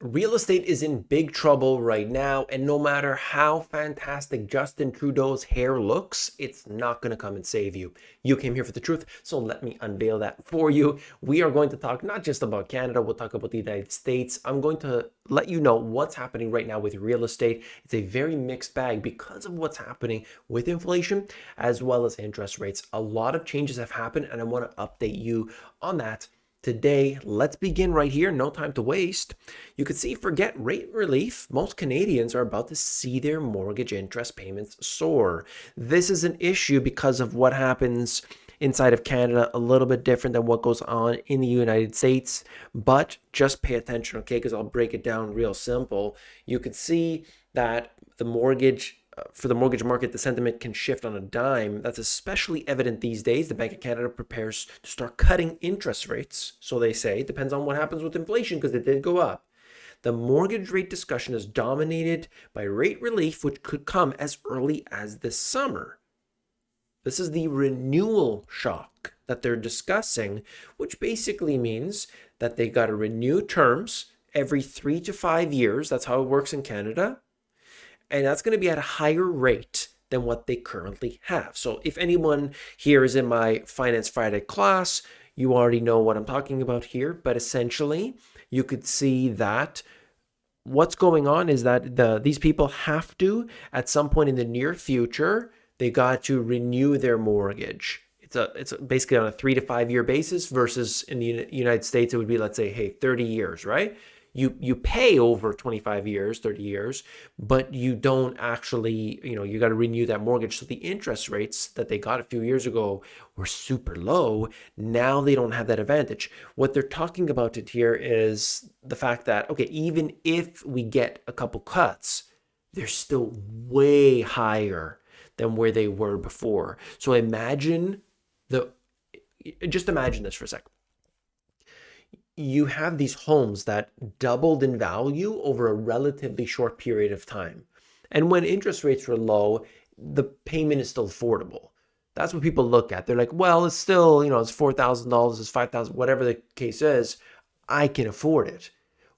Real estate is in big trouble right now, and no matter how fantastic Justin Trudeau's hair looks, it's not going to come and save you. You came here for the truth, so let me unveil that for you. We are going to talk not just about Canada, we'll talk about the United States. I'm going to let you know what's happening right now with real estate. It's a very mixed bag because of what's happening with inflation as well as interest rates. A lot of changes have happened, and I want to update you on that today. Let's begin right here. No time to waste. You can see, forget rate relief. Most Canadians are about to see their mortgage interest payments soar. This is an issue because of what happens inside of Canada, a little bit different than what goes on in the United States. But just pay attention, okay? Because I'll break it down real simple. You could see that the mortgage for the mortgage market, the sentiment can shift on a dime. That's especially evident these days. The Bank of Canada prepares to start cutting interest rates. So they say, it depends on what happens with inflation because it did go up. The mortgage rate discussion is dominated by rate relief, which could come as early as this summer. This is the renewal shock that they're discussing, which basically means that they got to renew terms every 3 to 5 years. That's how it works in Canada. And that's going to be at a higher rate than what they currently have. So if anyone here is in my Finance Friday class, you already know what I'm talking about here. But essentially, you could see that what's going on is that these people have to, at some point in the near future, they got to renew their mortgage. It's basically on a 3 to 5 year basis versus in the United States, it would be, let's say, hey, 30 years, right? You pay over 25 years, 30 years, but you don't actually, you got to renew that mortgage. So the interest rates that they got a few years ago were super low. Now they don't have that advantage. What they're talking about it here is the fact that, okay, even if we get a couple cuts, they're still way higher than where they were before. So the just imagine this for a second. You have these homes that doubled in value over a relatively short period of time. And when interest rates were low, the payment is still affordable. That's what people look at. They're like, well, it's still, it's $4,000, it's 5,000, whatever the case is, I can afford it.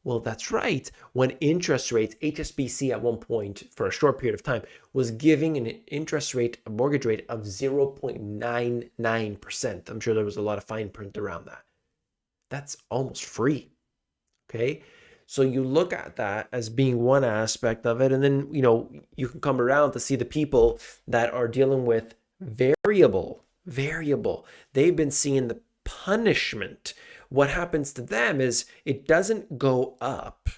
Well, that's right. When interest rates, HSBC at one point for a short period of time was giving an interest rate, a mortgage rate of 0.99%. I'm sure there was a lot of fine print around that. That's almost free. Okay. So you look at that as being one aspect of it. And then, you can come around to see the people that are dealing with variable. They've been seeing the punishment. What happens to them is it doesn't go up.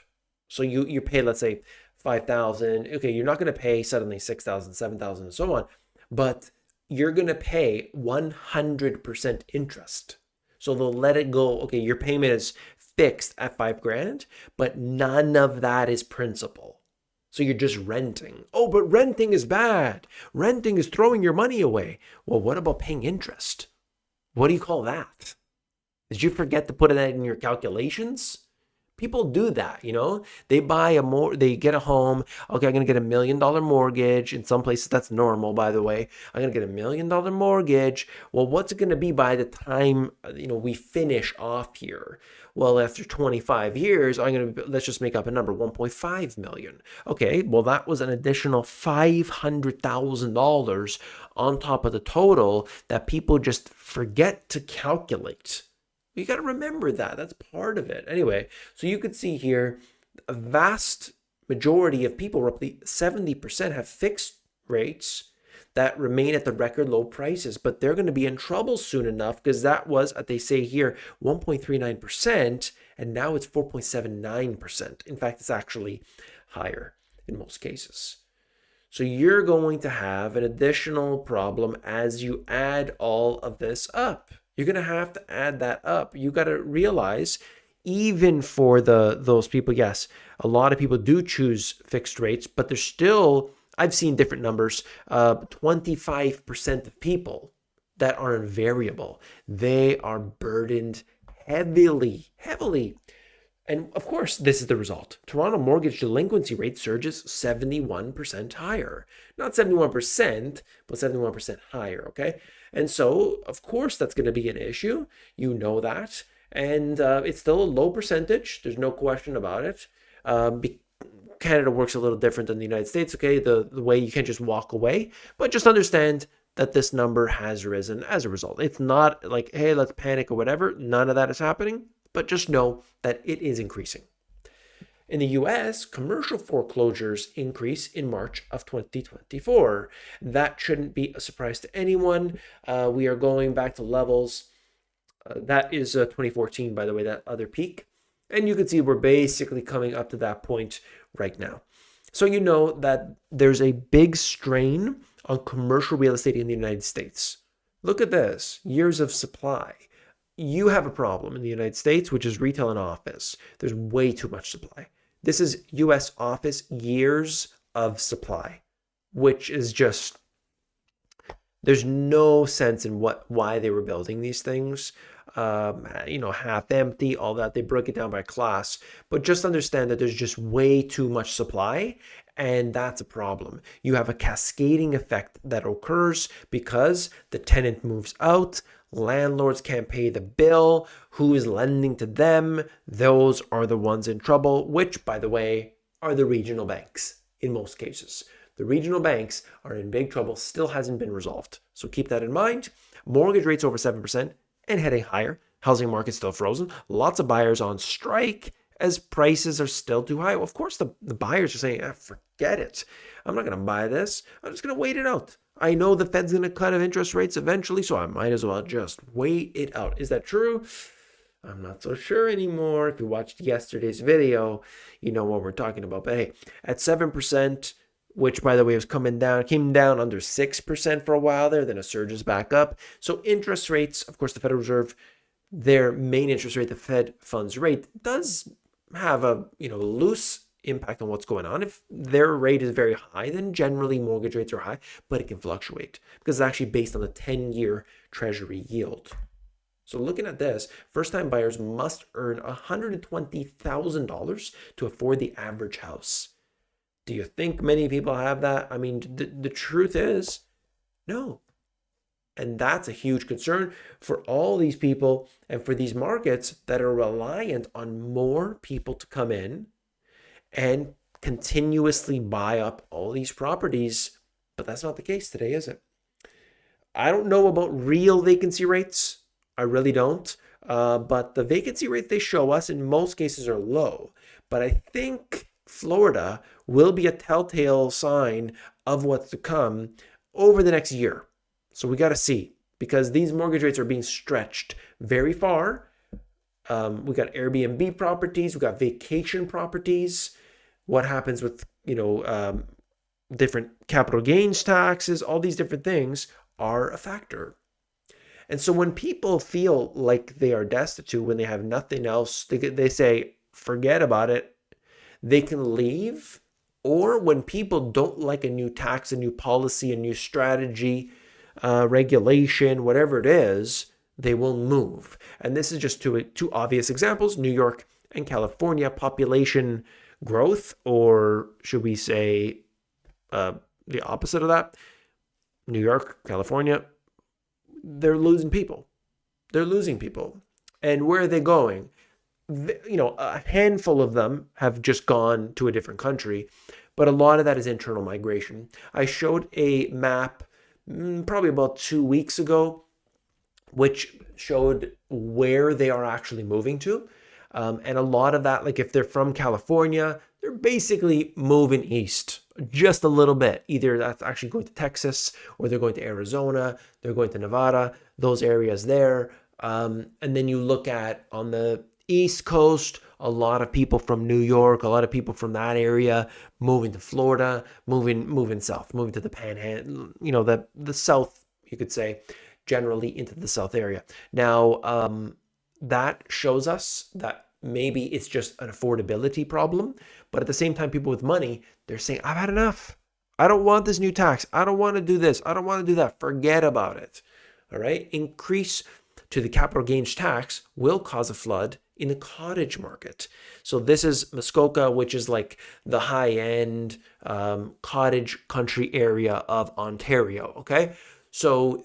So you pay, let's say, 5,000. Okay. You're not going to pay suddenly 6,000, 7,000 and so on, but you're going to pay 100% interest. So they'll let it go. Okay, your payment is fixed at $5,000, but none of that is principal. So you're just renting. Oh, but renting is bad. Renting is throwing your money away. Well, what about paying interest? What do you call that? Did you forget to put that in your calculations? People do that, they get a home. Okay, I'm going to get $1 million mortgage. In some places that's normal, by the way. I'm going to get $1 million mortgage. Well, what's it going to be by the time, we finish off here? Well, after 25 years, let's just make up a number, 1.5 million. Okay, well, that was an additional $500,000 on top of the total that people just forget to calculate. You got to remember that. That's part of it. Anyway, so you could see here a vast majority of people, roughly 70%, have fixed rates that remain at the record low prices, but they're going to be in trouble soon enough because that was, they say here, 1.39%, and now it's 4.79%. In fact, it's actually higher in most cases. So you're going to have an additional problem as you add all of this up. You're going to have to add that up. You got to realize, even for those people, yes, a lot of people do choose fixed rates, but there's still, I've seen different numbers, 25% of people that are in variable. They are burdened heavily. And of course, this is the result. Toronto mortgage delinquency rate surges 71% higher. Not 71%, but 71% higher, okay? And so, of course, that's going to be an issue. You know that. And it's still a low percentage. There's no question about it. Canada works a little different than the United States, okay? The way you can't just walk away, but just understand that this number has risen as a result. It's not like, hey, let's panic or whatever. None of that is happening, but just know that it is increasing. In the US, commercial foreclosures increase in March of 2024. That shouldn't be a surprise to anyone. We are going back to levels. That is 2014, by the way, that other peak. And you can see we're basically coming up to that point right now. So you know that there's a big strain on commercial real estate in the United States. Look at this, years of supply. You have a problem in the United States, which is retail and office. There's way too much supply. This is US office years of supply, which is just, there's no sense in why they were building these things. Half empty, all that. They broke it down by class, but just understand that there's just way too much supply, and that's a problem. You have a cascading effect that occurs because the tenant moves out, landlords can't pay the bill, who is lending to them? Those are the ones in trouble, which, by the way, are the regional banks in most cases. The regional banks are in big trouble, still hasn't been resolved. So keep that in mind. Mortgage rates over 7% and heading higher. Housing market still frozen. Lots of buyers on strike as prices are still too high. Well, of course, the buyers are saying, forget it. I'm not going to buy this. I'm just going to wait it out. I know the Fed's going to cut interest rates eventually, so I might as well just wait it out. Is that true? I'm not so sure anymore. If you watched yesterday's video, you know what we're talking about. But hey, at 7%, which, by the way, was came down under 6% for a while there, then it surges back up. So interest rates, of course, the Federal Reserve, their main interest rate, the Fed funds rate, does have a loose impact on what's going on. If their rate is very high, then generally mortgage rates are high, but it can fluctuate because it's actually based on the 10-year Treasury yield. So looking at this, first-time buyers must earn $120,000 to afford the average house. Do you think many people have that? I mean, the truth is, no. And that's a huge concern for all these people and for these markets that are reliant on more people to come in and continuously buy up all these properties. But that's not the case today, is it? I don't know about real vacancy rates. I really don't. But the vacancy rates they show us in most cases are low. But I think Florida will be a telltale sign of what's to come over the next year. So we got to see, because these mortgage rates are being stretched very far. We got Airbnb properties, we got vacation properties. What happens with, different capital gains taxes, all these different things are a factor. And so when people feel like they are destitute, when they have nothing else, they say, forget about it. They can leave. Or when people don't like a new tax, a new policy, a new strategy, regulation, whatever it is, they will move. And this is just two obvious examples, New York and California population growth, or should we say the opposite of that? New York, California, they're losing people. They're losing people. And where are they going? A handful of them have just gone to a different country, but a lot of that is internal migration. I showed a map probably about 2 weeks ago, which showed where they are actually moving to. And a lot of that, like if they're from California, they're basically moving east just a little bit. Either that's actually going to Texas, or they're going to Arizona, they're going to Nevada, those areas there. And then you look at on the East Coast, a lot of people from New York, a lot of people from that area moving to Florida, moving south, moving to the Panhandle, the south, you could say, generally into the south area. Now, that shows us that maybe it's just an affordability problem, but at the same time, people with money, they're saying, I've had enough. I don't want this new tax. I don't want to do this. I don't want to do that. Forget about it. All right. Increase to the capital gains tax will cause a flood in the cottage market. So this is Muskoka, which is like the high-end cottage country area of Ontario, okay? So,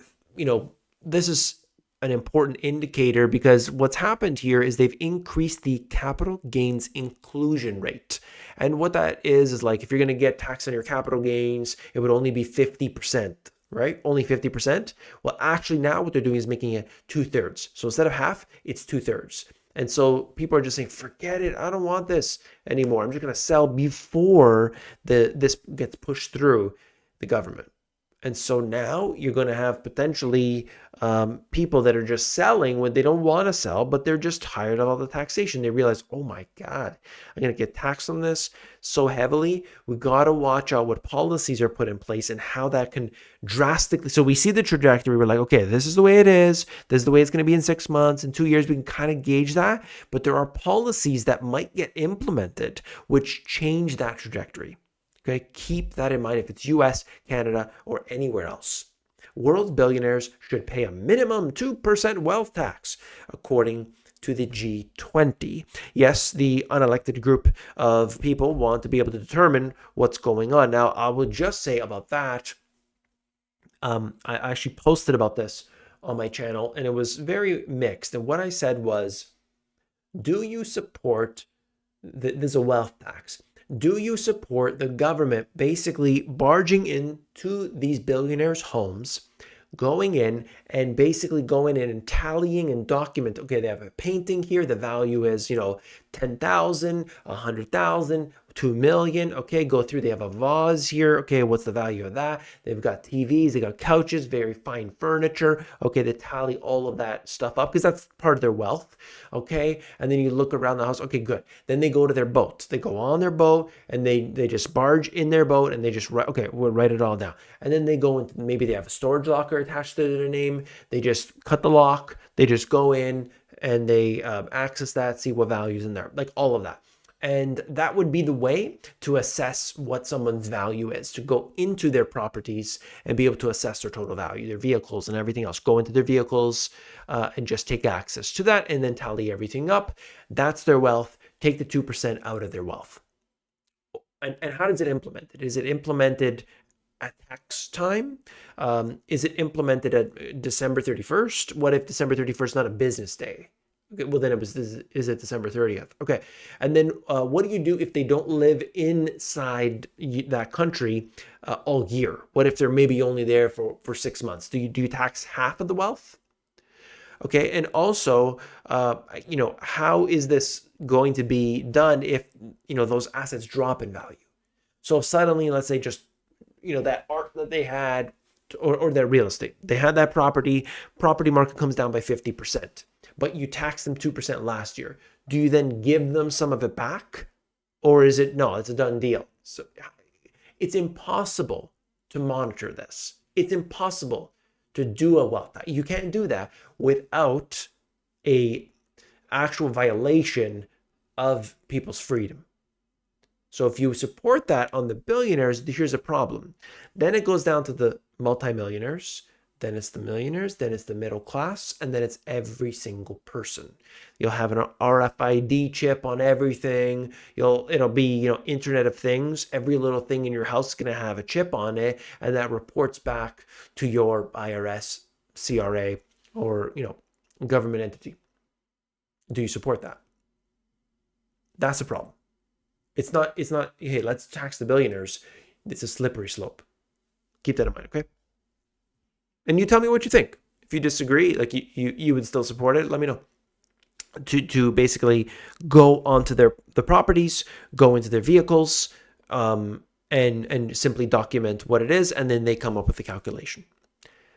this is an important indicator because what's happened here is they've increased the capital gains inclusion rate. And what that is like if you're going to get taxed on your capital gains, it would only be 50%, right? Only 50%. Well, actually, now what they're doing is making it 2/3. So instead of half, it's 2/3. And so people are just saying, forget it. I don't want this anymore. I'm just going to sell before this gets pushed through the government. And so now you're going to have potentially people that are just selling when they don't want to sell, but they're just tired of all the taxation. They realize, oh my God, I'm going to get taxed on this so heavily. We got to watch out what policies are put in place and how that can drastically. So we see the trajectory. We're like, okay, this is the way it is. This is the way it's going to be in 6 months. In 2 years, we can kind of gauge that. But there are policies that might get implemented which change that trajectory. Okay, keep that in mind if it's US, Canada, or anywhere else. World billionaires should pay a minimum 2% wealth tax, according to the G20. Yes, the unelected group of people want to be able to determine what's going on. Now, I will just say about that, I actually posted about this on my channel, and it was very mixed. And what I said was, do you support there's a wealth tax? Do you support the government basically barging into these billionaires' homes, going in and basically going in and tallying and document, okay, they have a painting here, the value is, 10,000, 100,000, 2 million. Okay, go through. They have a vase here. Okay, what's the value of that? They've got TVs, they got couches, very fine furniture. Okay, they tally all of that stuff up because that's part of their wealth. Okay, and then you look around the house. Okay, good. Then they go to their boat. They go on their boat and they just barge in their boat and they just write. Okay, we'll write it all down. And then they go into maybe they have a storage locker attached to their name. They just cut the lock. They just go in and they access that, see what value's in there, like all of that. And that would be the way to assess what someone's value is, to go into their properties and be able to assess their total value, their vehicles and everything else. Go into their vehicles and just take access to that and then tally everything up. That's their wealth. Take the 2% out of their wealth. And how does it implement it? Is it implemented at tax time? Is it implemented at December 31st? What if December 31st is not a business day? Okay, well, then is it December 30th? Okay. And then what do you do if they don't live inside that country all year? What if they're maybe only there for 6 months? Do you tax half of the wealth? Okay. And also, how is this going to be done if, those assets drop in value? So if suddenly, let's say just, that art that they had or their real estate, they had that property market comes down by 50%. But you taxed them 2% last year. Do you then give them some of it back? Or is it, no, it's a done deal? So it's impossible to monitor this. It's impossible to do a wealth tax. You can't do that without a actual violation of people's freedom. So if you support that on the billionaires, here's a problem. Then it goes down to the multimillionaires. Then it's the millionaires, then it's the middle class, and then it's every single person. You'll have an RFID chip on everything. It'll be, Internet of Things. Every little thing in your house is going to have a chip on it, and that reports back to your IRS, CRA, or, government entity. Do you support that? That's a problem. It's not, hey, let's tax the billionaires. It's a slippery slope. Keep that in mind, okay? And you tell me what you think. If you disagree, like you would still support it, let me know. To basically go onto the properties, go into their vehicles, and simply document what it is, and then they come up with the calculation.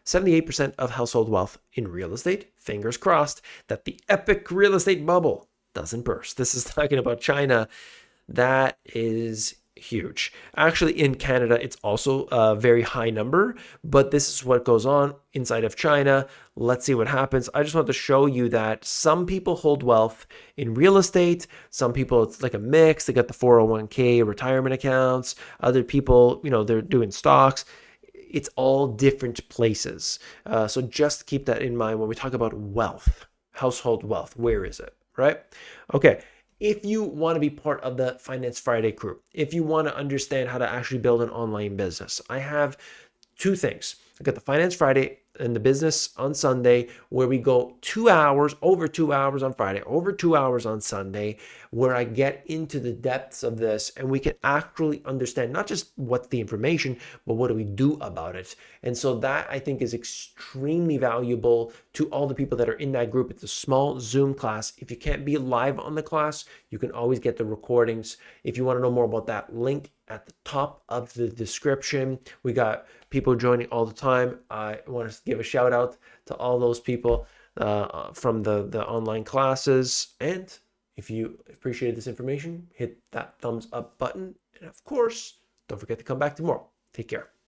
78% of household wealth in real estate. Fingers crossed that the epic real estate bubble doesn't burst. This is talking about China. That is huge. Actually, in Canada, it's also a very high number, but this is what goes on inside of China. Let's see what happens. I just want to show you that some people hold wealth in real estate. Some people, it's like a mix. They got the 401k retirement accounts. Other people, they're doing stocks. It's all different places. So just keep that in mind when we talk about wealth, household wealth. Where is it, right? Okay. If you want to be part of the Finance Friday crew, if you want to understand how to actually build an online business, I have two things. I got the Finance Friday in the business on Sunday, where we go 2 hours, over 2 hours on Friday, over 2 hours on Sunday, where I get into the depths of this and we can actually understand not just what's the information, but what do we do about it. And so that I think is extremely valuable to all the people that are in that group. It's a small Zoom class. If you can't be live on the class, you can always get the recordings. If you want to know more about that, link at the top of the description. We got people joining all the time. I want to give a shout out to all those people from the online classes. And if you appreciated this information, hit that thumbs up button. And of course, don't forget to come back tomorrow. Take care.